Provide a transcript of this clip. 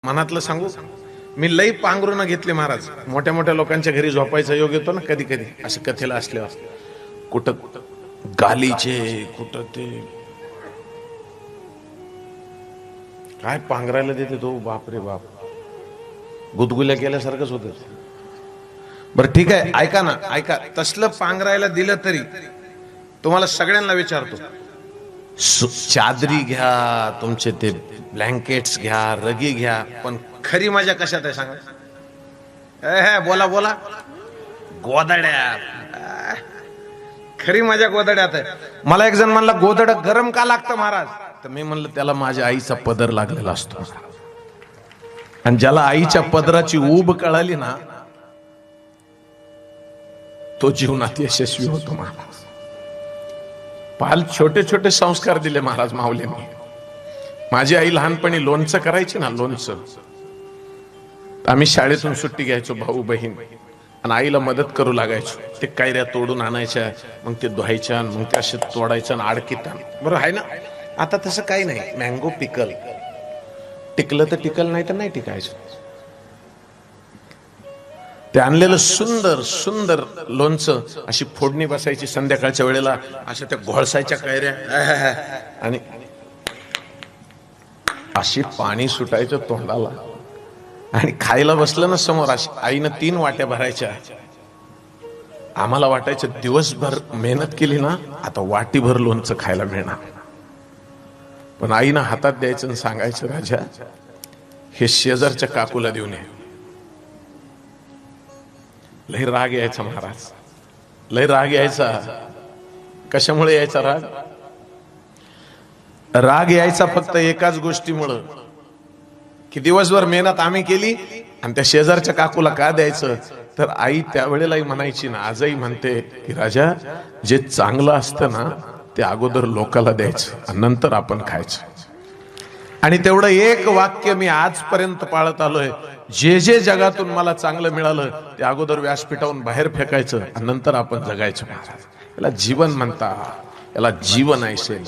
मनातलं सांगू, मी लई पांघरून घेतले महाराज. मोठ्या मोठ्या लोकांच्या घरी झोपायचा योग येतो ना कधी कधी, असं कथेला असल्यावर. कुठं गालीचे, कुठं ते काय पांघरायला देते तो, बापरे बाप, गुदगुल्या केल्यासारखंच होत. बरं ठीक आहे, ऐका ना, ऐका. तसलं पांघरायला दिलं तरी तुम्हाला सगळ्यांना विचारतो, चादरी घ्या, तुमचे ते ब्लँकेट्स घ्या, रगी घ्या, पण खरी मजा कशात आहे सांगा? बोला बोला. गोदड्यात. खरी मजा गोदड्यात आहे. मला एक जण म्हणला, गोदड गरम का लागतं महाराज? तर मी म्हणलं, त्याला माझ्या आईचा पदर लागलेला असतो, आणि ज्याला आईच्या पदराची ऊब कळाली ना, तो जीवनात यशस्वी होतो महाराज. फार छोटे छोटे संस्कार दिले महाराज माऊलींनी. माझी आई लहानपणी लोणचं करायची ना, लोणचं. आम्ही शाळेतून सुट्टी घ्यायचो, भाऊ बहीण, आणि आईला मदत करू लागायचो. ते कैऱ्या तोडून आणायच्या, मग ते धुवायच्या, मग ते असे तोडायच्या आणि आडकीत. बरोबर आहे ना? आता तसं काही नाही. मँगो पिकल टिकलं तर टिकल, नाही तर नाही टिकायचं. ते आणलेलं सुंदर सुंदर लोणचं, अशी फोडणी बसायची संध्याकाळच्या वेळेला, अशा त्या घोळसायच्या कैऱ्या, आणि अशी पाणी सुटायचं तोंडाला, आणि खायला बसलं ना समोर, अशी आईनं 3 वाट्या भरायच्या. आम्हाला वाटायचं दिवसभर मेहनत केली ना, आता वाटीभर लोणचं खायला मिळणार. पण आईनं हातात द्यायचं आणि सांगायचं, राजा हे शेजारच्या काकूला देऊन ये. लय राग यायचा महाराज, लय राग यायचा. कशामुळे यायचा राग? राग यायचा फक्त एकाच गोष्टीमुळं, की दिवसभर मेहनत आम्ही केली आणि त्या शेजारच्या काकूला का द्यायचं? तर आई त्यावेळेलाही म्हणायची ना, आजही म्हणते, की राजा जे चांगलं असतं ना, ते अगोदर लोकाला द्यायचं आणि नंतर आपण खायचं. आणि तेवढं एक वाक्य मी आजपर्यंत पाळत आलोय. जे जे जगातून मला चांगलं मिळालं ते अगोदर व्यासपीठावरून बाहेर फेकायचं आणि नंतर आपण जगायचं महाराज. याला जीवन म्हणता, याला जीवन ऐसे.